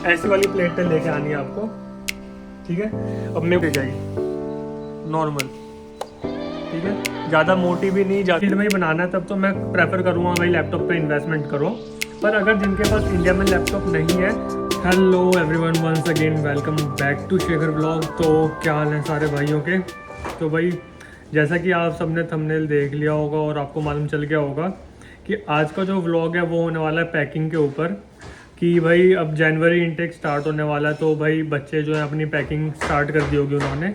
ऐसी वाली प्लेटें लेके आनी है आपको, ठीक है। अब मेरे को जाएगी नॉर्मल, ठीक है, ज़्यादा मोटी भी नहीं, ज़्यादा में ही बनाना है तब तो मैं प्रेफर करूँगा भाई लैपटॉप पे इन्वेस्टमेंट करो। पर अगर जिनके पास इंडिया में लैपटॉप नहीं है, hello everyone, once again welcome back to Shekhar vlog. तो क्या हाल है सारे भाइयों के। तो भाई जैसा कि आप सबने थंबनेल देख लिया होगा और आपको मालूम चल गया होगा कि आज का जो व्लॉग है वो होने वाला है पैकिंग के ऊपर। कि भाई अब जनवरी इनटेक स्टार्ट होने वाला है, तो भाई बच्चे जो है अपनी पैकिंग स्टार्ट कर दी होगी उन्होंने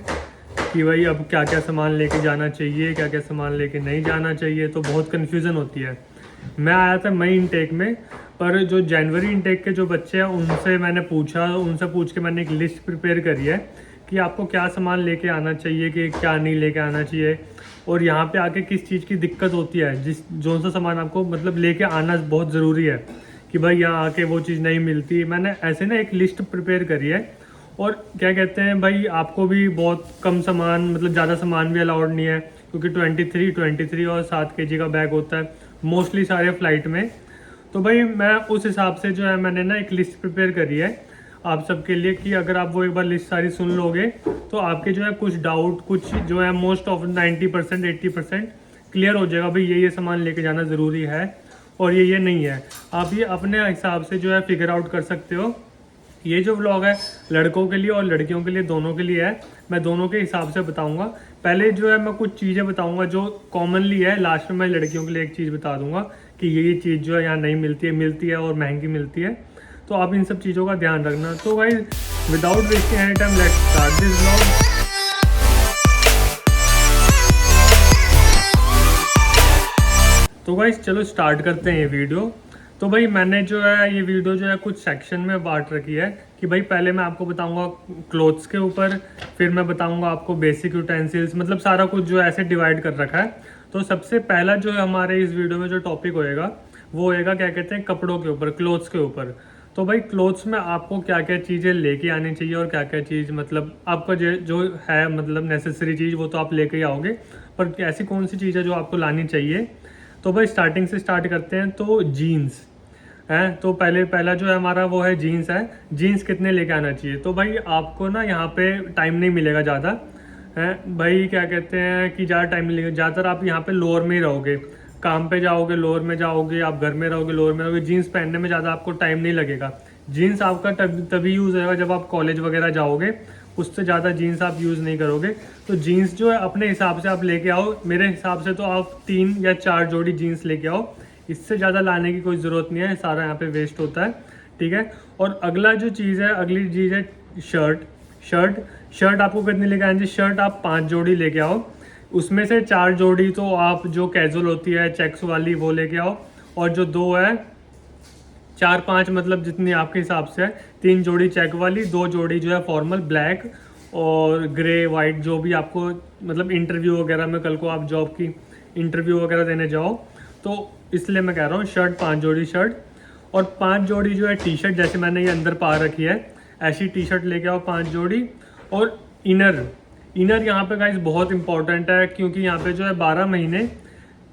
कि भाई अब क्या क्या सामान लेके जाना चाहिए, क्या क्या सामान लेके नहीं जाना चाहिए। तो बहुत कन्फ्यूज़न होती है। मैं आया था मई इनटेक में, पर जो जनवरी इनटेक के जो बच्चे हैं उनसे मैंने पूछा, उनसे पूछ के मैंने एक लिस्ट प्रिपेयर करी है कि आपको क्या सामान लेके आना चाहिए, कि क्या नहीं लेके आना चाहिए, और यहाँ पे आके किस चीज़ की दिक्कत होती है, जिस जो सा सामान आपको मतलब लेके आना बहुत ज़रूरी है कि भाई यहाँ आके वो चीज़ नहीं मिलती। मैंने ऐसे ना एक लिस्ट प्रिपेयर करी है। और क्या कहते हैं भाई, आपको भी बहुत कम सामान, मतलब ज़्यादा सामान भी अलाउड नहीं है, क्योंकि 23 और 7 kg का बैग होता है मोस्टली सारे फ्लाइट में। तो भाई मैं उस हिसाब से जो है मैंने ना एक लिस्ट प्रिपेयर करी है आप सबके लिए, कि अगर आप वो एक बार लिस्ट सारी सुन लोगे तो आपके जो है कुछ डाउट, कुछ जो है मोस्ट ऑफ 90% 80% क्लियर हो जाएगा। भाई ये सामान लेके जाना ज़रूरी है और ये नहीं है। आप ये अपने हिसाब से जो है फिगर आउट कर सकते हो। ये जो व्लॉग है लड़कों के लिए और लड़कियों के लिए, दोनों के लिए है। मैं दोनों के हिसाब से बताऊंगा। पहले जो है मैं कुछ चीज़ें बताऊंगा जो कॉमनली है, लास्ट में मैं लड़कियों के लिए एक चीज़ बता दूंगा कि ये चीज़ जो है यहाँ नहीं मिलती है और महंगी मिलती है। तो आप इन सब चीज़ों का ध्यान रखना। तो भाई without wasting any time let's start this vlog. तो भाई चलो स्टार्ट करते हैं ये वीडियो। तो भाई मैंने जो है ये वीडियो जो है कुछ सेक्शन में बांट रखी है कि भाई पहले मैं आपको बताऊंगा क्लोथ्स के ऊपर, फिर मैं बताऊंगा आपको बेसिक यूटेंसिल्स, मतलब सारा कुछ जो है ऐसे डिवाइड कर रखा है। तो सबसे पहला जो है हमारे इस वीडियो में जो टॉपिक होएगा वो होएगा क्या कहते हैं, कपड़ों के ऊपर, क्लोथ्स के ऊपर। तो भाई क्लोथ्स में आपको क्या क्या चीज़ें लेके आनी चाहिए और क्या क्या चीज़ मतलब आपका जो है मतलब नेसेसरी चीज़ वो तो आप लेके ही आओगे, पर ऐसी कौन सी चीज़ है जो आपको लानी चाहिए। तो भाई स्टार्टिंग से स्टार्ट करते हैं। तो जीन्स है, तो पहला जो है हमारा वो है जीन्स है। जीन्स कितने लेके आना चाहिए। तो भाई आपको ना यहाँ पे टाइम नहीं मिलेगा ज़्यादा है भाई, क्या कहते हैं कि ज़्यादा टाइम मिलेगा। ज़्यादातर आप यहाँ पे लोअर में ही रहोगे, काम पे जाओगे लोअर में जाओगे, आप घर में रहोगे लोअर में रहोगे। जीन्स पहनने में ज़्यादा आपको टाइम नहीं लगेगा। जीन्स आपका तभी यूज़ होगा जब आप कॉलेज वगैरह जाओगे, उससे ज़्यादा जीन्स आप यूज़ नहीं करोगे। तो जीन्स जो है अपने हिसाब से आप लेके आओ। मेरे हिसाब से तो आप 3 या 4 जोड़ी जीन्स लेके आओ, इससे ज़्यादा लाने की कोई ज़रूरत नहीं है, सारा यहाँ पे वेस्ट होता है, ठीक है। और अगला जो चीज़ है, अगली चीज़ है शर्ट आपको कितनी लेके आनी चाहिए। शर्ट आप 5 जोड़ी लेके आओ, उसमें से 4 जोड़ी तो आप जो कैजुअल होती है चेक्स वाली वो लेके आओ, और जो 2 है 4-5 मतलब जितनी आपके हिसाब से है, 3 जोड़ी चेक वाली, 2 जोड़ी जो है फॉर्मल ब्लैक और ग्रे वाइट, जो भी आपको मतलब इंटरव्यू वगैरह में, कल को आप जॉब की इंटरव्यू वगैरह देने जाओ तो इसलिए मैं कह रहा हूँ शर्ट 5 जोड़ी शर्ट, और 5 जोड़ी जो है टी शर्ट, जैसे मैंने ये अंदर पा रखी है ऐसी टी शर्ट लेके आओ 5 जोड़ी। और इनर यहाँ पे गाइस बहुत इंपॉर्टेंट है, क्योंकि यहाँ पे जो है 12 महीने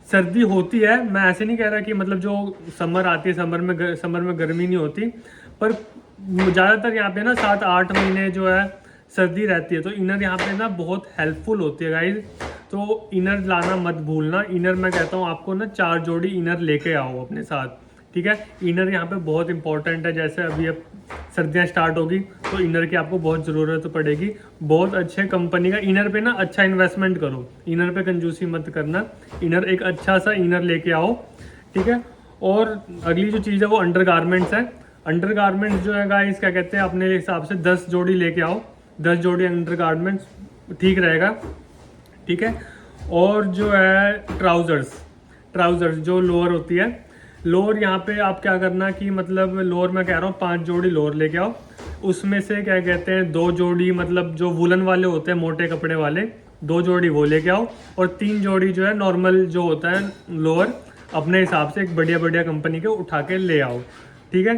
सर्दी होती है। मैं ऐसे नहीं कह रहा कि मतलब जो समर आती है समर में गर्मी नहीं होती, पर ज़्यादातर यहाँ पे ना 7-8 महीने जो है सर्दी रहती है। तो इनर यहाँ पे ना बहुत हेल्पफुल होती है गाइस। तो इनर लाना मत भूलना। इनर मैं कहता हूँ आपको ना 4 जोड़ी इनर लेके आओ अपने साथ, ठीक है। इनर यहाँ पे बहुत इंपॉर्टेंट है। जैसे अभी अब सर्दियाँ स्टार्ट होगी तो इनर की आपको बहुत ज़रूरत पड़ेगी। बहुत अच्छे कंपनी का इनर पे ना अच्छा इन्वेस्टमेंट करो, इनर पे कंजूसी मत करना। इनर एक अच्छा सा इनर लेके आओ, ठीक है। और अगली जो चीज़ है वो अंडर गारमेंट्स है। अंडर गारमेंट्स जो है गाइस क्या कहते हैं, अपने हिसाब से 10 जोड़ी लेके आओ, 10 जोड़ी अंडर गारमेंट्स ठीक रहेगा, ठीक है। और जो है ट्राउज़र्स जो लोअर होती है, लोअर यहाँ पे आप क्या करना कि मतलब लोअर मैं कह रहा हूँ 5 जोड़ी लोअर लेके आओ। उसमें से क्या कहते हैं 2 जोड़ी मतलब जो वुलन वाले होते हैं, मोटे कपड़े वाले, 2 जोड़ी वो लेके आओ, और 3 जोड़ी जो है नॉर्मल जो होता है लोअर, अपने हिसाब से एक बढ़िया कंपनी के उठा के ले आओ, ठीक है।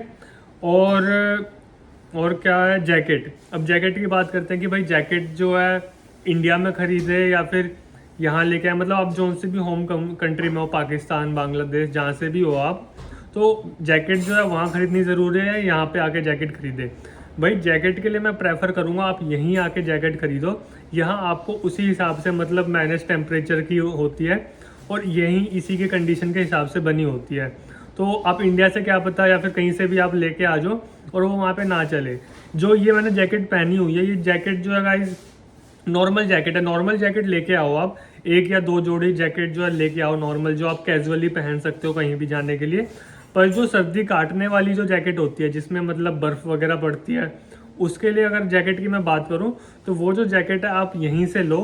और क्या है, जैकेट। अब जैकेट की बात करते हैं कि भाई जैकेट जो है इंडिया में ख़रीदे या फिर यहाँ लेके आए, मतलब आप जो से भी होम कंट्री में हो, पाकिस्तान, बांग्लादेश, जहाँ से भी हो आप, तो जैकेट जो है वहाँ ख़रीदनी ज़रूरी है, यहाँ पे आके जैकेट खरीदे। भाई जैकेट के लिए मैं प्रेफर करूँगा आप यहीं आके जैकेट खरीदो। यहाँ आपको उसी हिसाब से मतलब माइनस टेम्परेचर की होती है और यहीं इसी के कंडीशन के हिसाब से बनी होती है। तो आप इंडिया से क्या पता या फिर कहीं से भी आप लेके आ जाओ और वो वहाँ पे ना चले। जो ये मैंने जैकेट पहनी हुई है, ये जैकेट जो है गाइस नॉर्मल जैकेट है। नॉर्मल जैकेट लेके आओ आप, 1 या 2 जोड़ी जैकेट जो है लेके आओ नॉर्मल, जो आप कैजुअली पहन सकते हो कहीं भी जाने के लिए। पर जो सर्दी काटने वाली जो जैकेट होती है जिसमें मतलब बर्फ़ वगैरह पड़ती है, उसके लिए अगर जैकेट की मैं बात करूं तो वो जो जैकेट है आप यहीं से लो।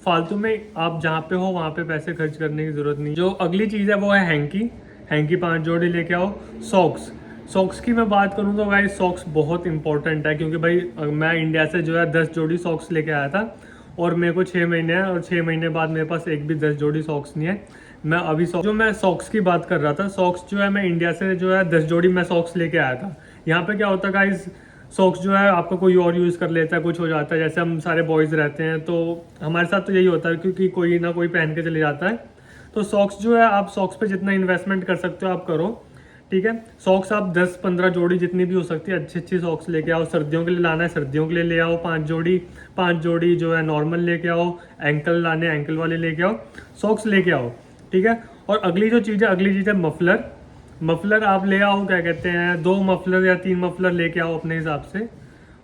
फालतू में आप जहाँ पे हो वहाँ पे पैसे खर्च करने की ज़रूरत नहीं। जो अगली चीज़ है वो है हैंकी 5 जोड़ी लेके आओ। सॉक्स की मैं बात करूँ तो भाई सॉक्स बहुत इंपॉर्टेंट है, क्योंकि भाई मैं इंडिया से जो है 10 जोड़ी सॉक्स लेके आया था और मेरे को 6 महीने हैं और 6 महीने बाद मेरे पास एक भी 10 जोड़ी सॉक्स नहीं है। मैं अभी जो मैं सॉक्स की बात कर रहा था, सॉक्स जो है मैं इंडिया से जो है 10 जोड़ी मैं सॉक्स लेके आया था। यहाँ पे क्या होता है गाइस, सॉक्स जो है आपका कोई और यूज़ कर लेता है, कुछ हो जाता है, जैसे हम सारे बॉयज़ रहते हैं तो हमारे साथ तो यही होता है क्योंकि कोई ना कोई पहन के चले जाता है। तो सॉक्स जो है आप सॉक्स पे जितना इन्वेस्टमेंट कर सकते हो आप करो, ठीक है। सॉक्स आप 10-15 जोड़ी जितनी भी हो सकती है अच्छी अच्छी सॉक्स लेके आओ। सर्दियों के लिए लाना है सर्दियों के लिए ले आओ 5 जोड़ी जो है नॉर्मल लेके आओ। एंकल लाने एंकल वाले लेके आओ, सॉक्स लेके आओ, ठीक है। और अगली चीज़ है मफलर आप ले आओ, क्या कहते हैं 2 मफलर या 3 मफलर लेके आओ अपने हिसाब से।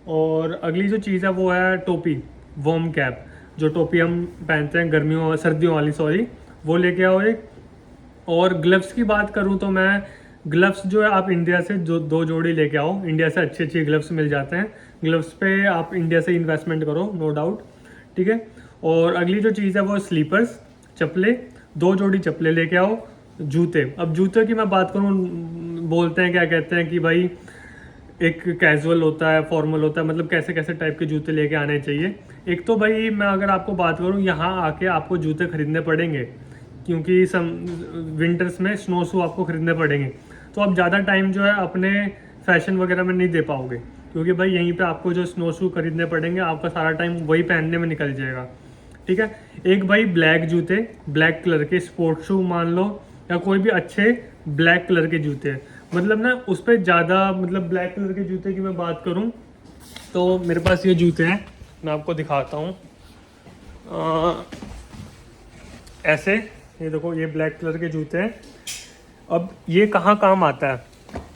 और अगली जो चीज़ है वो है टोपी, वार्म कैप, जो टोपी हम पहनते हैं सर्दियों वाली सॉरी, वो लेके आओ एक। और ग्लव्स की बात करूँ तो मैं ग्लव्स जो है आप इंडिया से जो 2 जोड़ी लेके आओ। इंडिया से अच्छे ग्लव्स मिल जाते हैं, ग्लव्स पे आप इंडिया से इन्वेस्टमेंट करो नो डाउट, ठीक है। और अगली जो चीज़ है वो स्लीपर्स, चप्पलें, 2 जोड़ी चप्पलें लेके आओ। जूते, अब जूते की मैं बात करूँ, बोलते हैं क्या कहते हैं कि भाई एक कैजुअल होता है, फॉर्मल होता है, मतलब कैसे कैसे टाइप के जूते लेके आने चाहिए। एक तो भाई मैं अगर आपको बात करूँ, यहाँ आके आपको जूते खरीदने पड़ेंगे क्योंकि विंटर्स में स्नो शू आपको खरीदने पड़ेंगे। तो आप ज़्यादा टाइम जो है अपने फैशन वगैरह में नहीं दे पाओगे, क्योंकि भाई यहीं पे आपको जो स्नो शू खरीदने पड़ेंगे, आपका सारा टाइम वही पहनने में निकल जाएगा, ठीक है। एक भाई ब्लैक जूते, ब्लैक कलर के स्पोर्ट शू मान लो, या कोई भी अच्छे ब्लैक कलर के जूते, मतलब ना उस पर ज़्यादा, मतलब ब्लैक कलर के जूते की मैं बात करूँ तो मेरे पास ये जूते हैं, मैं आपको दिखाता हूँ। ऐसे ये देखो, ये ब्लैक कलर के जूते हैं। अब ये कहाँ काम आता है,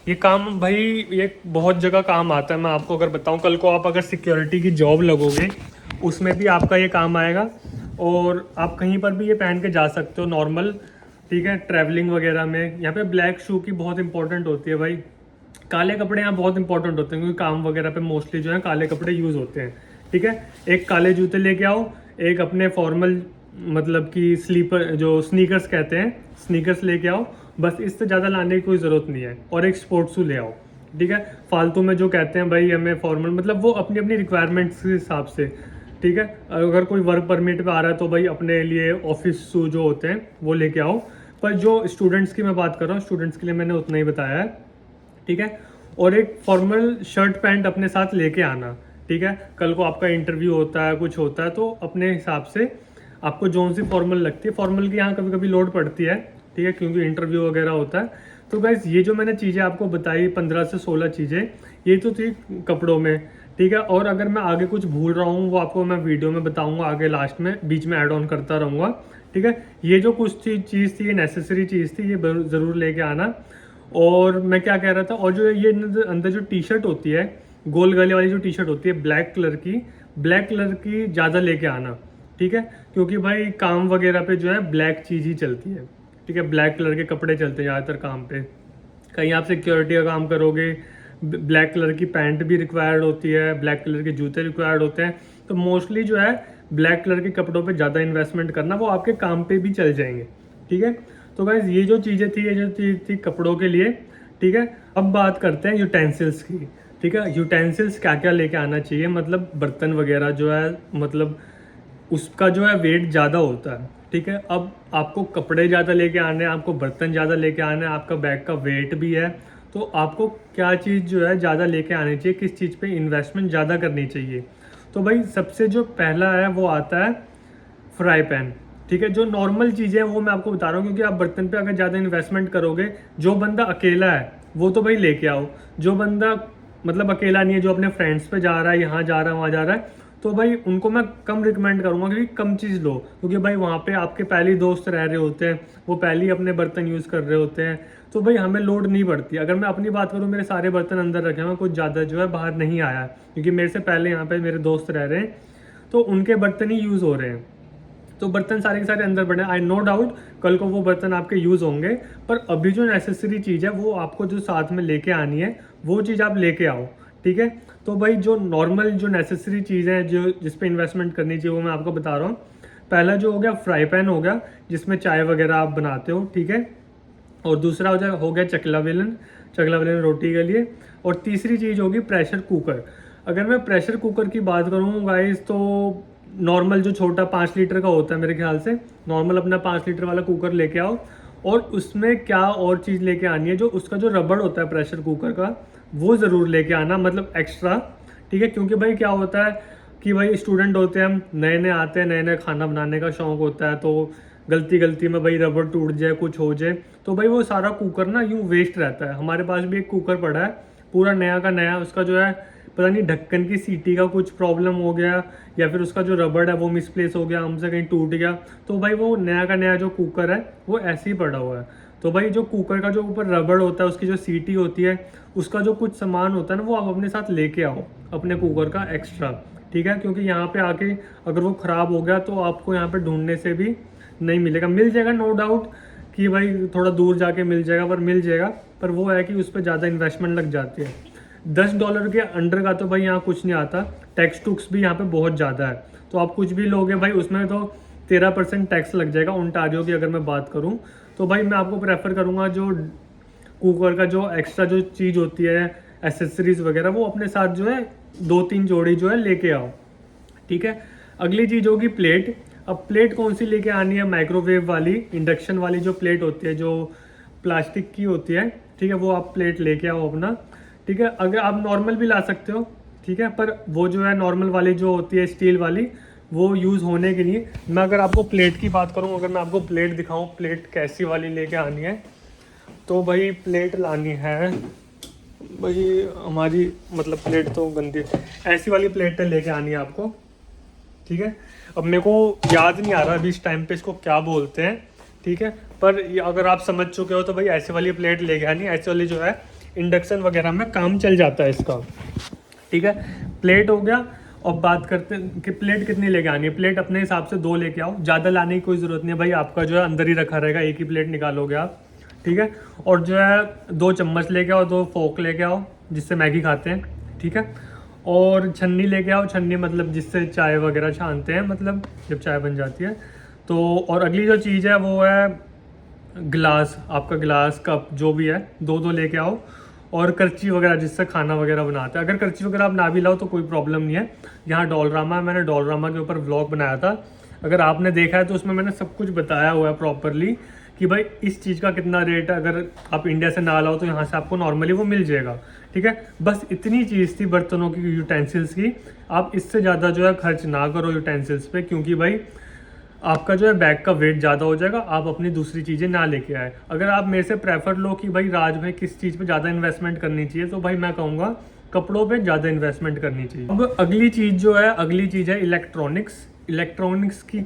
ये काम भाई ये बहुत जगह काम आता है। मैं आपको अगर बताऊँ, कल को आप अगर सिक्योरिटी की जॉब लगोगे उसमें भी आपका ये काम आएगा, और आप कहीं पर भी ये पहन के जा सकते हो नॉर्मल, ठीक है, ट्रैवलिंग वगैरह में। यहाँ पे ब्लैक शू की बहुत इंपॉर्टेंट होती है भाई। काले कपड़े यहाँ बहुत इंपॉर्टेंट होते हैं क्योंकि काम वगैरह पे मोस्टली जो है काले कपड़े यूज़ होते हैं, ठीक है। एक काले जूते लेके आओ, एक अपने फॉर्मल मतलब कि स्लीपर जो स्नीकर्स कहते हैं, स्नीकर्स लेके आओ, बस इससे ज़्यादा लाने की कोई ज़रूरत नहीं है। और एक स्पोर्ट्स शू ले आओ, ठीक है। फालतू में जो कहते हैं भाई हमें फॉर्मल, मतलब वो अपनी अपनी रिक्वायरमेंट्स के हिसाब से, ठीक है। अगर कोई वर्क परमिट पे आ रहा है तो भाई अपने लिए ऑफिस शू जो होते हैं वो लेके आओ। पर जो स्टूडेंट्स की मैं बात कर रहा हूँ, स्टूडेंट्स के लिए मैंने उतना ही बताया है, ठीक है। और एक फॉर्मल शर्ट पैंट अपने साथ लेके आना, ठीक है। कल को आपका इंटरव्यू होता है, कुछ होता है, तो अपने हिसाब से आपको जो सी फॉर्मल लगती है, फॉर्मल की यहाँ कभी कभी लोड पड़ती है, ठीक है, क्योंकि इंटरव्यू वगैरह होता है। तो गाइस ये जो मैंने चीज़ें आपको बताई 15 से 16 चीज़ें, ये तो थी कपड़ों में, ठीक है। और अगर मैं आगे कुछ भूल रहा हूँ वो आपको मैं वीडियो में बताऊँगा, आगे लास्ट में बीच में ऐड ऑन करता रहूँगा, ठीक है। ये जो कुछ चीज़ थी, ये नेसेसरी चीज़ थी, ये ज़रूर लेके आना। और मैं क्या कह रहा था, और जो ये अंदर जो टी शर्ट होती है, गोल गले वाली जो टी शर्ट होती है ब्लैक कलर की ज़्यादा लेके आना, ठीक है। क्योंकि भाई काम वगैरह पे जो है ब्लैक चीज़ ही चलती है, ठीक है। ब्लैक कलर के कपड़े चलते हैं ज़्यादातर काम पे। कहीं आप सिक्योरिटी का काम करोगे, ब्लैक कलर की पैंट भी रिक्वायर्ड होती है, ब्लैक कलर के जूते रिक्वायर्ड होते हैं। तो मोस्टली जो है ब्लैक कलर के कपड़ों पे ज़्यादा इन्वेस्टमेंट करना, वो आपके काम पे भी चल जाएंगे, ठीक है। तो गाइस ये जो चीज़ें थी, ये जो चीज़ थी कपड़ों के लिए, ठीक है। अब बात करते हैं यूटेंसिल्स की, ठीक है। यूटेंसिल्स क्या क्या लेके आना चाहिए, मतलब बर्तन वगैरह जो है, मतलब उसका जो है वेट ज़्यादा होता है, ठीक है। अब आपको कपड़े ज़्यादा लेके आने हैं, आपको बर्तन ज़्यादा लेके आने हैं, आपका बैग का वेट भी है, तो आपको क्या चीज़ जो है ज़्यादा लेके आनी चाहिए, किस चीज़ पे इन्वेस्टमेंट ज़्यादा करनी चाहिए। तो भाई सबसे जो पहला है वो आता है फ्राई पैन, ठीक है। जो नॉर्मल चीज़ें हैं वो मैं आपको बता रहा हूँ, क्योंकि आप बर्तन पे अगर ज़्यादा इन्वेस्टमेंट करोगे, जो बंदा अकेला है वो तो भाई लेके आओ, जो बंदा मतलब अकेला नहीं है, जो अपने फ्रेंड्स पे जा रहा है, यहाँ जा रहा है, वहाँ जा रहा है, तो भाई उनको मैं कम रिकमेंड करूँगा कि कम चीज़ लो, क्योंकि भाई वहाँ पे आपके पहले ही दोस्त रह रहे होते हैं, वो पहले ही अपने बर्तन यूज़ कर रहे होते हैं, तो भाई हमें लोड नहीं पड़ती। अगर मैं अपनी बात करूँ, मेरे सारे बर्तन अंदर रखे हैं, कुछ ज़्यादा जो है बाहर नहीं आया है, क्योंकि मेरे से पहले यहाँ पे मेरे दोस्त रह रहे हैं, तो उनके बर्तन ही यूज़ हो रहे हैं, तो बर्तन सारे के सारे अंदर पड़े। आई नो डाउट कल को वो बर्तन आपके यूज़ होंगे, पर अभी जो नेसेसरी चीज़ है वो आपको जो साथ में लेके आनी है वो चीज़ आप लेके आओ, ठीक है। तो भाई जो नॉर्मल जो नेसेसरी चीज़ें हैं, जो जिस पे इन्वेस्टमेंट करनी चाहिए, वो मैं आपको बता रहा हूँ। पहला जो हो गया फ्राई पैन हो गया, जिसमें चाय वगैरह आप बनाते हो, ठीक है। और दूसरा हो गया चकला बेलन रोटी के लिए। और तीसरी चीज़ होगी प्रेशर कुकर। अगर मैं प्रेशर कुकर की बात करूँ गाइस, तो नॉर्मल जो छोटा 5 लीटर का होता है मेरे ख्याल से, नॉर्मल अपना 5 लीटर वाला कुकर लेके आओ, और उसमें क्या और चीज़ लेके आनी है, जो उसका जो रबड़ होता है प्रेशर कुकर का, वो ज़रूर लेके आना, मतलब एक्स्ट्रा, ठीक है। क्योंकि भाई क्या होता है कि भाई स्टूडेंट होते हैं हम, नए नए आते हैं, नए नए खाना बनाने का शौक होता है, तो गलती में भाई रबड़ टूट जाए, कुछ हो जाए, तो भाई वो सारा कुकर ना यूँ वेस्ट रहता है। हमारे पास भी एक कुकर पड़ा है पूरा नया का नया, उसका जो है पता नहीं ढक्कन की सीटी का कुछ प्रॉब्लम हो गया, या फिर उसका जो रबड़ है वो मिसप्लेस हो गया, हमसे कहीं टूट गया, तो भाई वो नया का नया जो कुकर है वो ऐसे ही पड़ा हुआ है। तो भाई जो कुकर का जो ऊपर रबड़ होता है, उसकी जो सीटी होती है, उसका जो कुछ सामान होता है ना, वो आप अपने साथ लेके आओ, अपने कुकर का एक्स्ट्रा, ठीक है। क्योंकि यहाँ पे आके अगर वो ख़राब हो गया तो आपको यहाँ पे ढूंढने से भी नहीं मिलेगा। मिल जाएगा नो डाउट कि भाई थोड़ा दूर जाके मिल जाएगा, पर मिल जाएगा, पर वो है कि उस पर ज़्यादा इन्वेस्टमेंट लग जाती है। $10 के अंडर का तो भाई यहाँ कुछ नहीं आता। टैक्स टुक्स भी यहाँ पे बहुत ज़्यादा है, तो आप कुछ भी लोगे भाई उसमें तो 13% टैक्स लग जाएगा। ओंटारियो की अगर मैं बात करूँ, तो भाई मैं आपको प्रेफर करूँगा जो कुकर का जो एक्स्ट्रा जो चीज़ होती है, एसेसरीज वगैरह, वो अपने साथ जो है 2-3 जोड़ी जो है लेके आओ, ठीक है। अगली चीज़ होगी प्लेट। अब प्लेट कौन सी लेके आनी है? माइक्रोवेव वाली, इंडक्शन वाली जो प्लेट होती है, जो प्लास्टिक की होती है, ठीक है, वो आप प्लेट लेके आओ अपना, ठीक है। अगर आप नॉर्मल भी ला सकते हो, ठीक है, पर वो जो है नॉर्मल वाली जो होती है स्टील वाली, वो यूज़ होने के लिए। मैं अगर आपको प्लेट की बात करूँ, अगर मैं आपको प्लेट दिखाऊँ प्लेट कैसी वाली लेके आनी है, तो भाई प्लेट लानी है भाई हमारी, मतलब प्लेट तो गंदी, ऐसी वाली प्लेटें लेके आनी है आपको, ठीक है। अब मेरे को याद नहीं आ रहा अभी इस टाइम पे इसको क्या बोलते हैं, ठीक है, पर अगर आप समझ चुके हो तो भाई ऐसी वाली प्लेट लेके आनी है। ऐसी वाली जो है इंडक्शन वगैरह में काम चल जाता है इसका, ठीक है। प्लेट हो गया। और बात करते हैं कि प्लेट कितनी लेके आनी है। प्लेट अपने हिसाब से 2 लेके आओ, ज़्यादा लाने की कोई ज़रूरत नहीं है भाई, आपका जो है अंदर ही रखा रहेगा, एक ही प्लेट निकालोगे आप, ठीक है। और जो है 2 चम्मच लेके आओ, 2 फोक लेके आओ जिससे मैगी खाते हैं, ठीक है। और छन्नी लेके आओ, छन्नी मतलब जिससे चाय वगैरह छानते हैं, मतलब जब चाय बन जाती है तो। और अगली जो चीज़ है वो है गिलास, आपका गिलास कप जो भी है 2-2 लेके आओ। और करची वगैरह जिससे खाना वगैरह बनाते हैं, अगर करची वगैरह आप ना भी लाओ तो कोई प्रॉब्लम नहीं है। यहाँ डोलरामा है, मैंने डोलरामा के ऊपर व्लॉग बनाया था, अगर आपने देखा है तो उसमें मैंने सब कुछ बताया हुआ है प्रॉपरली कि भाई इस चीज़ का कितना रेट है। अगर आप इंडिया से ना लाओ तो यहाँ से आपको नॉर्मली वो मिल जाएगा, ठीक है। बस इतनी चीज़ थी बर्तनों की, यूटेंसिल्स की। आप इससे ज़्यादा जो है खर्च ना करो यूटेंसिल्स पे, क्योंकि भाई आपका जो है बैग का वेट ज़्यादा हो जाएगा, आप अपनी दूसरी चीज़ें ना लेके आए। अगर आप मेरे से प्रेफर लो कि भाई राज भाई किस चीज़ पे ज़्यादा इन्वेस्टमेंट करनी चाहिए, तो भाई मैं कहूँगा कपड़ों पे ज़्यादा इन्वेस्टमेंट करनी चाहिए। अब अगली चीज़ जो है, अगली चीज़ है इलेक्ट्रॉनिक्स। इलेक्ट्रॉनिक्स की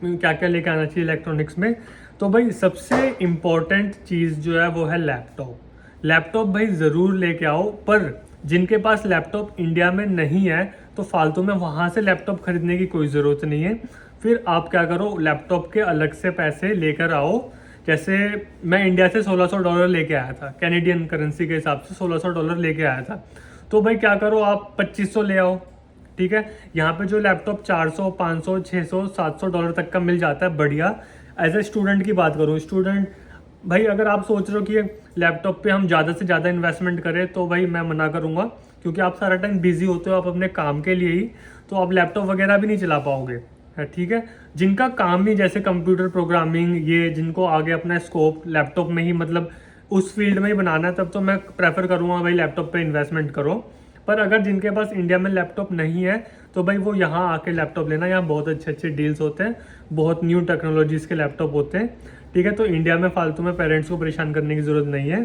क्या क्या लेके आना चाहिए इलेक्ट्रॉनिक्स में, तो भाई सबसे इम्पॉर्टेंट चीज़ जो है वो है लैपटॉप। लैपटॉप भाई ज़रूर लेके आओ, पर जिनके पास लैपटॉप इंडिया में नहीं है तो फालतू में वहाँ से लैपटॉप खरीदने की कोई ज़रूरत नहीं है। फिर आप क्या करो, लैपटॉप के अलग से पैसे लेकर आओ। जैसे मैं इंडिया से $1600 लेके आया था, कैनेडियन करेंसी के हिसाब से $1600 लेके आया था। तो भाई क्या करो, आप 2500 ले आओ, ठीक है। यहाँ पे जो लैपटॉप 400, 500, 600, $700 तक का मिल जाता है बढ़िया। एज ए स्टूडेंट की बात करूँ, स्टूडेंट भाई अगर आप सोच रहे हो कि लैपटॉप पे हम ज़्यादा से ज़्यादा इन्वेस्टमेंट करें, तो भाई मैं मना करूँगा, क्योंकि आप सारा टाइम बिजी होते हो आप अपने काम के लिए ही, तो आप लैपटॉप वगैरह भी नहीं चला पाओगे, ठीक है। जिनका काम ही जैसे कंप्यूटर प्रोग्रामिंग, ये जिनको आगे अपना स्कोप लैपटॉप में ही, मतलब उस फील्ड में ही बनाना है, तब तो मैं प्रेफर करूँगा भाई लैपटॉप पे इन्वेस्टमेंट करो। पर अगर जिनके पास इंडिया में लैपटॉप नहीं है तो भाई वो यहाँ आके लैपटॉप लेना, यहाँ बहुत अच्छे अच्छे डील्स होते हैं, बहुत न्यू टेक्नोलॉजीज़ के लैपटॉप होते हैं, ठीक है। तो इंडिया में फालतू में पेरेंट्स को परेशान करने की ज़रूरत नहीं है,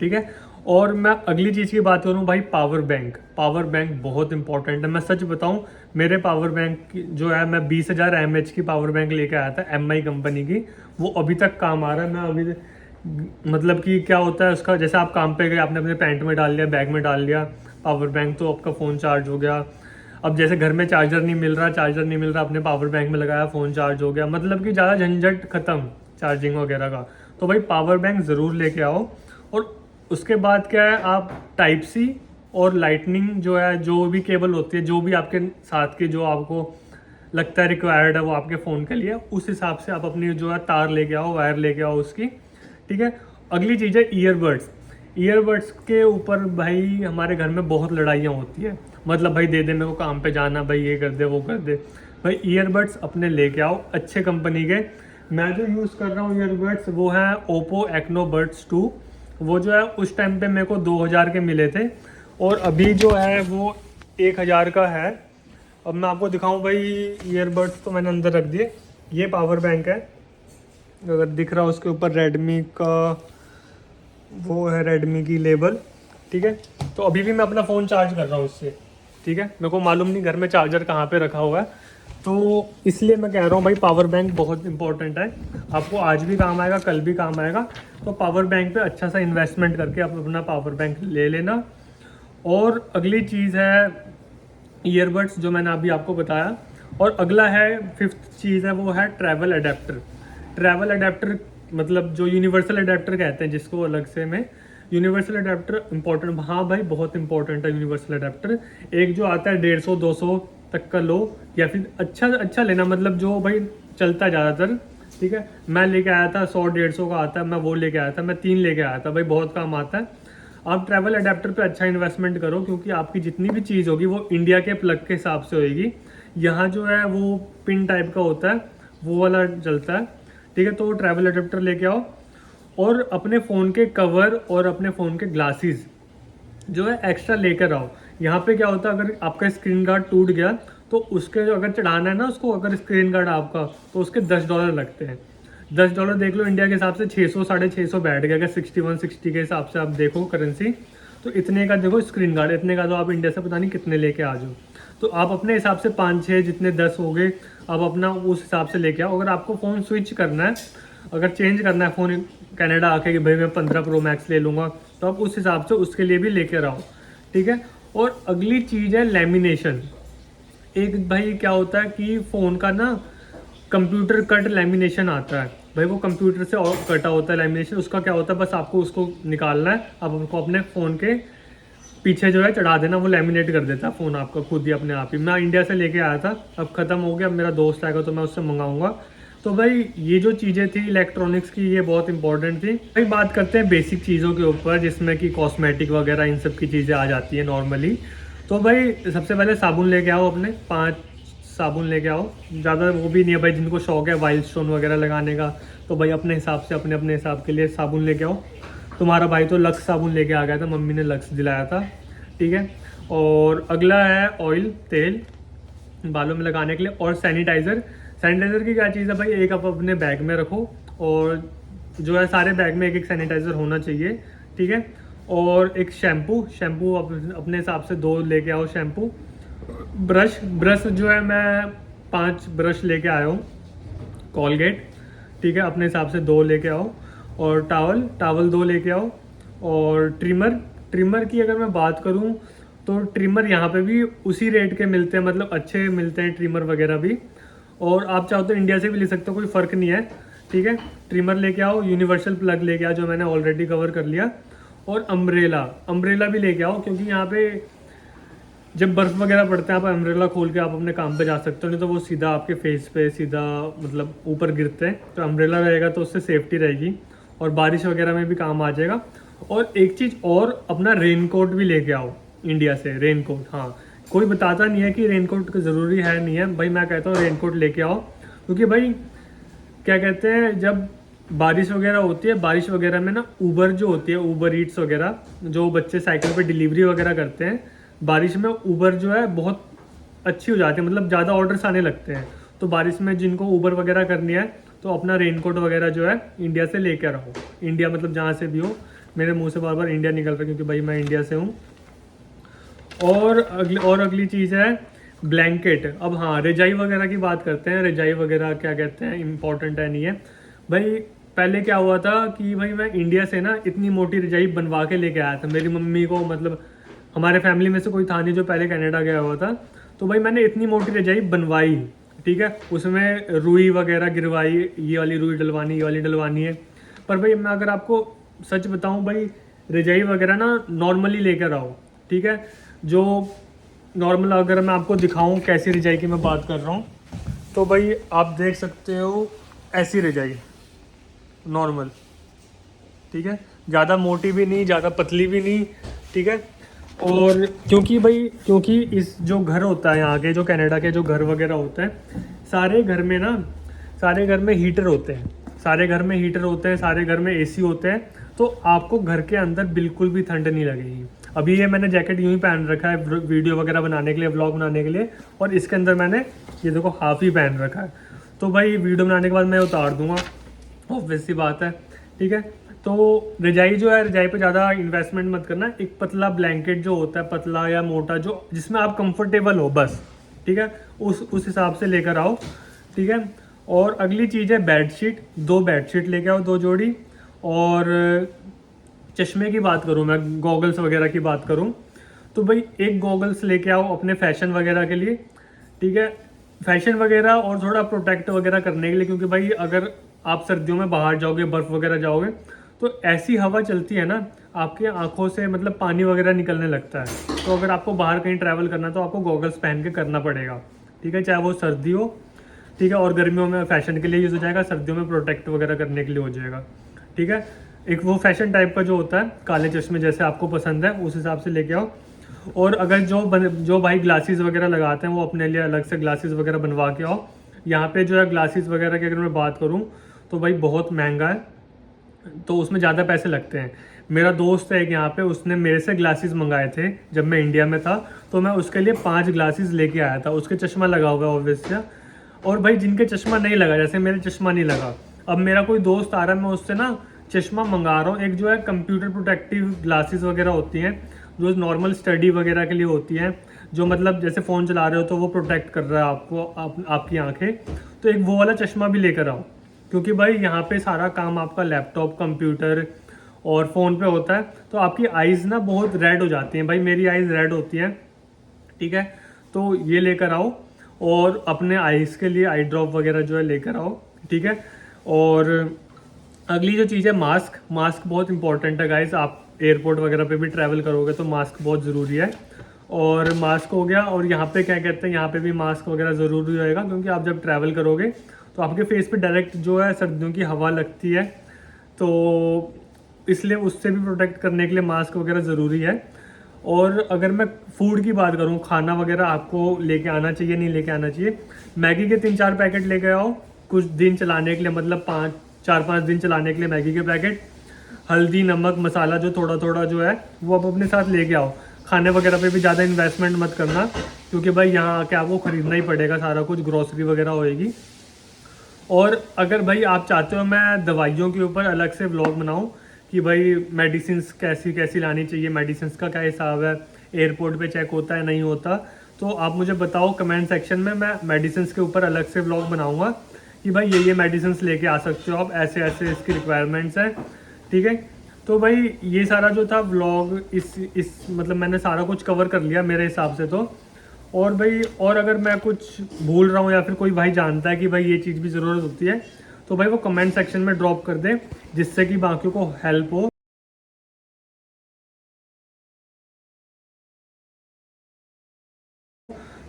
ठीक है। और मैं अगली चीज़ की बात करूँ भाई, पावर बैंक। पावर बैंक बहुत इंपॉर्टेंट है। मैं सच बताऊँ, मेरे पावर बैंक जो है, मैं 20,000 mAh की पावर बैंक लेके आया था MI कंपनी की, वो अभी तक काम आ रहा है। मैं अभी मतलब कि क्या होता है उसका, जैसे आप काम पे गए, आपने अपने पैंट में डाल लिया, बैग में डाल लिया पावर बैंक, तो आपका फ़ोन चार्ज हो गया। अब जैसे घर में चार्जर नहीं मिल रहा, अपने पावर बैंक में लगाया, फ़ोन चार्ज हो गया, मतलब कि ज़्यादा झंझट ख़त्म चार्जिंग वगैरह का। तो भाई पावर बैंक ज़रूर लेके आओ। और उसके बाद क्या है, आप टाइप सी और लाइटनिंग जो है, जो भी केबल होती है, जो भी आपके साथ की जो आपको लगता है रिक्वायर्ड है वो आपके फ़ोन के लिए, उस हिसाब से आप अपनी जो है तार लेके आओ, वायर लेके आओ उसकी, ठीक है। अगली चीज़ है ईयरबड्स। ईयरबड्स के ऊपर भाई हमारे घर में बहुत लड़ाइयाँ होती है, मतलब भाई दे दे मेरे को, काम पे जाना, भाई ये कर दे वो कर दे। भाई ईयरबड्स अपने लेके आओ अच्छे कंपनी के। मैं जो यूज़ कर रहा हूँ ईयरबड्स, वो है ओप्पो एक्नो बड्स 2। वो जो है उस टाइम पे मेरे को 2000 के मिले थे, और अभी जो है वो 1000 का है। अब मैं आपको दिखाऊं भाई, ईयरबड्स तो मैंने अंदर रख दिए। ये पावर बैंक है, अगर दिख रहा हो उसके ऊपर रेडमी का वो है, रेडमी की लेबल, ठीक है। तो अभी भी मैं अपना फ़ोन चार्ज कर रहा हूँ उससे, ठीक है। मेरे को मालूम नहीं घर में चार्जर कहाँ पे रखा हुआ है, तो इसलिए मैं कह रहा हूँ भाई पावर बैंक बहुत इंपॉर्टेंट है। आपको आज भी काम आएगा, कल भी काम आएगा। तो पावर बैंक पे अच्छा सा इन्वेस्टमेंट करके आप अपना पावर बैंक ले लेना। और अगली चीज़ है ईयरबड्स, जो मैंने अभी आपको बताया। और अगला है, 5th चीज़ है, वो है ट्रैवल अडेप्टर। ट्रैवल अडेप्टर मतलब जो यूनिवर्सल अडेप्टर कहते हैं जिसको, अलग से में यूनिवर्सल अडेप्टर इंपॉर्टेंट, हाँ भाई बहुत इंपॉर्टेंट है यूनिवर्सल अडेप्टर। एक जो आता है 150-200 तक का लो, या फिर अच्छा लेना, मतलब जो भाई चलता है ज़्यादातर, ठीक है। मैं लेके आया था 100-150 का आता है, मैं वो लेके आया था, मैं 3 लेके आया था भाई, बहुत काम आता है। आप ट्रैवल अडेप्टर पे अच्छा इन्वेस्टमेंट करो, क्योंकि आपकी जितनी भी चीज़ होगी वो इंडिया के प्लग के हिसाब से होएगी। यहाँ जो है वो पिन टाइप का होता है, वो वाला चलता है, ठीक है। तो ट्रैवल अडेप्टर लेके आओ। और अपने फ़ोन के कवर और अपने फ़ोन के ग्लासेस जो है एक्स्ट्रा लेकर आओ। यहाँ पे क्या होता है, अगर आपका स्क्रीन गार्ड टूट गया तो उसके जो अगर चढ़ाना है ना उसको, अगर स्क्रीन गार्ड आपका, तो उसके $10 लगते हैं। $10 देख लो इंडिया के हिसाब से 600-650 बैठ गया। अगर 6160 के हिसाब से आप देखो करेंसी, तो इतने का देखो स्क्रीन गार्ड, इतने का तो आप इंडिया से पता नहीं कितने लेके आ जाओ। तो आप अपने हिसाब से 5-6 जितने 10 हो गए, आप अपना उस हिसाब से लेके आओ। अगर आपको फ़ोन स्विच करना है, अगर चेंज करना है फ़ोन कनाडा आके कि भाई मैं 15 Pro Max ले लूँगा, तो आप उस हिसाब से उसके लिए भी लेकर आओ, ठीक है। और अगली चीज़ है लेमिनेशन। एक भाई क्या होता है कि फ़ोन का ना कंप्यूटर कट लेमिनेशन आता है भाई, वो कंप्यूटर से और कटा होता है लेमिनेशन। उसका क्या होता है, बस आपको उसको निकालना है, आप उनको अपने फ़ोन के पीछे जो है चढ़ा देना, वो लेमिनेट कर देता है फ़ोन आपका खुद ही अपने आप ही। मैं इंडिया से लेके आया था, अब ख़त्म हो गया, अब मेरा दोस्त आएगा तो मैं उससे मंगाऊंगा। तो भाई ये जो चीज़ें थी इलेक्ट्रॉनिक्स की, ये बहुत इंपॉर्टेंट थी भाई। बात करते हैं बेसिक चीज़ों के ऊपर, जिसमें कि कॉस्मेटिक वगैरह इन सब की चीज़ें आ जाती हैं नॉर्मली। तो भाई सबसे पहले साबुन लेके आओ, अपने 5 साबुन लेके आओ। ज़्यादा वो भी नहीं है भाई, जिनको शौक है वाइल्ड स्टोन वगैरह लगाने का, तो भाई अपने हिसाब से अपने हिसाब के लिए साबुन लेके आओ। तुम्हारा भाई तो लक्स साबुन लेके आ गया था, मम्मी ने लक्स दिलाया था, ठीक है। और अगला है ऑयल, तेल बालों में लगाने के लिए। और सैनिटाइज़र। सैनिटाइज़र की क्या चीज़ है भाई, एक आप अपने बैग में रखो, और जो है सारे बैग में एक एक सैनिटाइज़र होना चाहिए, ठीक है। और एक शैम्पू अपने हिसाब से 2 लेके आओ शैम्पू। ब्रश जो है मैं 5 ब्रश लेके आया हूँ, कॉलगेट, ठीक है, अपने हिसाब से 2 लेके आओ। और टावल 2 लेके आओ। और ट्रिमर की अगर मैं बात करूँ तो ट्रिमर यहाँ पे भी उसी रेट के मिलते हैं, मतलब अच्छे मिलते हैं ट्रिमर वगैरह भी। और आप चाहो तो इंडिया से भी ले सकते हो, कोई फ़र्क नहीं है, ठीक है। ट्रिमर लेके आओ, यूनिवर्सल प्लग लेके आओ, जो मैंने ऑलरेडी कवर कर लिया। और अम्ब्रेला भी लेके आओ, क्योंकि यहाँ पे जब बर्फ़ वगैरह पड़ता है, आप अम्ब्रेला खोल के आप अपने काम पे जा सकते हो, नहीं तो वो सीधा आपके फेस पे सीधा मतलब ऊपर गिरते हैं। तो अम्ब्रेला रहेगा तो उससे सेफ्टी रहेगी, और बारिश वगैरह में भी काम आ जाएगा। और एक चीज़ और, अपना रेनकोट भी लेके आओ इंडिया से। रेनकोट, हाँ, कोई बताता नहीं है कि रेनकोट ज़रूरी है नहीं है भाई, मैं कहता हूँ रेनकोट लेके आओ। क्योंकि भाई क्या कहते हैं, जब बारिश वगैरह होती है, बारिश वगैरह में ना ऊबर जो होती है, ऊबर ईट्स वगैरह, जो बच्चे साइकिल पे डिलीवरी वगैरह करते हैं, बारिश में ऊबर जो है बहुत अच्छी हो जाती है, मतलब ज़्यादा ऑर्डर्स आने लगते हैं। तो बारिश में जिनको ऊबर वगैरह करनी है तो अपना रेनकोट वगैरह जो है इंडिया से लेकर आओ। इंडिया मतलब जहाँ से भी हो, मेरे मुंह से बार बार इंडिया निकल रहा है क्योंकि भाई मैं इंडिया से हूँ। और अगली चीज़ है ब्लैंकेट। अब हाँ, रजाई वगैरह की बात करते हैं। रजाई वगैरह क्या कहते हैं, इंपॉर्टेंट है नहीं है भाई। पहले क्या हुआ था कि भाई मैं इंडिया से ना इतनी मोटी रजाई बनवा के लेके आया था मेरी मम्मी को, मतलब हमारे फैमिली में से कोई था नहीं जो पहले कनाडा गया हुआ था। तो भाई मैंने इतनी मोटी रजाई बनवाई, ठीक है, उसमें रुई वगैरह गिरवाई, ये वाली रुई डलवानी, ये वाली डलवानी है। पर भाई मैं अगर आपको सच बताऊं भाई, रजाई वगैरह ना नॉर्मली लेकर आओ, ठीक है। जो नॉर्मल अगर मैं आपको दिखाऊं कैसी रजाई की मैं बात कर रहा हूँ, तो भाई आप देख सकते हो ऐसी रजाई नॉर्मल, ठीक है, ज़्यादा मोटी भी नहीं, ज़्यादा पतली भी नहीं, ठीक है। और क्योंकि इस जो घर होता है यहाँ के, जो कनाडा के जो घर वगैरह होते हैं, सारे घर में हीटर होते हैं, सारे घर में हीटर होते हैं, सारे घर में एसी होते हैं। तो आपको घर के अंदर बिल्कुल भी ठंड नहीं लगेगी। अभी ये मैंने जैकेट यूँ ही पहन रखा है वीडियो वगैरह बनाने के लिए, व्लॉग बनाने के लिए, और इसके अंदर मैंने ये देखो हाफ ही पहन रखा है। तो भाई वीडियो बनाने के बाद मैं उतार दूंगा, ऑब्वियस सी बात है, ठीक है। तो रजाई जो है, रजाई पे ज़्यादा इन्वेस्टमेंट मत करना। एक पतला ब्लैंकेट जो होता है, पतला या मोटा, जो जिसमें आप कंफर्टेबल हो बस, ठीक है, उस हिसाब से लेकर आओ, ठीक है। और अगली चीज़ है बेडशीट। 2 बेडशीट लेके आओ, 2 जोड़ी। और चश्मे की बात करूँ मैं, गॉगल्स वगैरह की बात करूँ, तो भाई एक गॉगल्स लेके आओ अपने फैशन वगैरह के लिए, ठीक है, फैशन वगैरह और थोड़ा प्रोटेक्ट वगैरह करने के लिए। क्योंकि भाई अगर आप सर्दियों में बाहर जाओगे, बर्फ़ वगैरह जाओगे, तो ऐसी हवा चलती है ना, आपकी आंखों से मतलब पानी वगैरह निकलने लगता है। तो अगर आपको बाहर कहीं ट्रैवल करना है तो आपको गॉगल्स पहन के करना पड़ेगा, ठीक है, चाहे वो सर्दी हो, ठीक है। और गर्मियों में फैशन के लिए यूज़ हो जाएगा, सर्दियों में प्रोटेक्ट वगैरह करने के लिए हो जाएगा, ठीक है। एक वो फैशन टाइप का जो होता है, काले चश्मे जैसे आपको पसंद है उस हिसाब से लेके आओ। और अगर जो भाई ग्लासेस वगैरह लगाते हैं वो अपने लिए अलग से ग्लासेस वगैरह बनवा के आओ। यहाँ पे जो है ग्लासेस वगैरह की अगर मैं बात करूँ तो भाई बहुत महंगा है, तो उसमें ज़्यादा पैसे लगते हैं। मेरा दोस्त है एक यहाँ पे, उसने मेरे से ग्लासेस मंगाए थे जब मैं इंडिया में था, तो मैं उसके लिए 5 ग्लासेस लेके आया था। उसके चश्मा लगा हुआ है ऑब्वियसली। और भाई जिनके चश्मा नहीं लगा, जैसे मेरे चश्मा नहीं लगा, अब मेरा कोई दोस्त आ रहा है, मैं उससे ना चश्मा मंगा रहा हूँ। एक जो है कंप्यूटर प्रोटेक्टिव ग्लासेस वगैरह होती हैं, जो नॉर्मल स्टडी वगैरह के लिए होती हैं, जो मतलब जैसे फ़ोन चला रहे हो तो वो प्रोटेक्ट कर रहा है आपको, आपकी आंखें। तो एक वो वाला चश्मा भी लेकर आओ, क्योंकि भाई यहाँ पे सारा काम आपका लैपटॉप, कंप्यूटर और फ़ोन पे होता है, तो आपकी आइज़ ना बहुत रेड हो जाती हैं। भाई मेरी आइज़ रेड होती हैं, ठीक है। तो ये लेकर आओ। और अपने आइज़ के लिए आई ड्रॉप वगैरह जो है लेकर आओ, ठीक है। और अगली जो चीज़ है मास्क। मास्क बहुत इंपॉर्टेंट है गाइस। आप एयरपोर्ट वगैरह पे भी ट्रैवल करोगे तो मास्क बहुत ज़रूरी है। और मास्क हो गया। और यहाँ पे क्या कहते हैं, यहाँ पे भी मास्क वगैरह ज़रूरी होएगा, क्योंकि आप जब ट्रैवल करोगे तो आपके फेस पे डायरेक्ट जो है सर्दियों की हवा लगती है, तो इसलिए उससे भी प्रोटेक्ट करने के लिए मास्क वगैरह ज़रूरी है। और अगर मैं फूड की बात करूँ, खाना वगैरह आपको लेके आना चाहिए, नहीं लेके आना चाहिए। मैगी के 3-4 पैकेट लेके आओ कुछ दिन चलाने के लिए, मतलब 4-5 दिन चलाने के लिए मैगी के पैकेट। हल्दी, नमक, मसाला जो थोड़ा थोड़ा जो है वो आप अपने साथ लेके आओ। खाने वगैरह पे भी ज़्यादा इन्वेस्टमेंट मत करना, क्योंकि भाई यहाँ आके आपको ख़रीदना ही पड़ेगा सारा कुछ, ग्रॉसरी वगैरह होएगी। और अगर भाई आप चाहते हो मैं दवाइयों के ऊपर अलग से व्लॉग बनाऊं कि भाई मेडिसिन्स कैसी कैसी लानी चाहिए, मेडिसिन्स का क्या हिसाब है, एयरपोर्ट पे चेक होता है नहीं होता, तो आप मुझे बताओ कमेंट सेक्शन में। मैं मेडिसिन्स के ऊपर अलग से व्लॉग बनाऊंगा कि भाई ये मेडिसिन्स लेके आ सकते हो आप, ऐसे ऐसे इसकी रिक्वायरमेंट्स हैं, ठीक है। तो भाई ये सारा जो था व्लॉग, इस मतलब मैंने सारा कुछ कवर कर लिया मेरे हिसाब से तो। और भाई और अगर मैं कुछ भूल रहा हूँ या फिर कोई भाई जानता है कि भाई ये चीज़ भी ज़रूरत होती है, तो भाई वो कमेंट सेक्शन में ड्रॉप कर दे, जिससे कि बाकियों को हेल्प हो।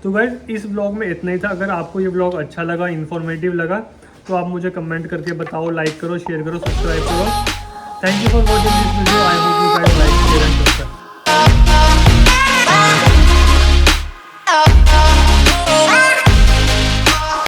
तो भाई इस ब्लॉग में इतना ही था। अगर आपको ये ब्लॉग अच्छा लगा, इन्फॉर्मेटिव लगा, तो आप मुझे कमेंट करके बताओ, लाइक करो, शेयर करो, सब्सक्राइब करो। Thank you for watching this video. I hope you guys like, share and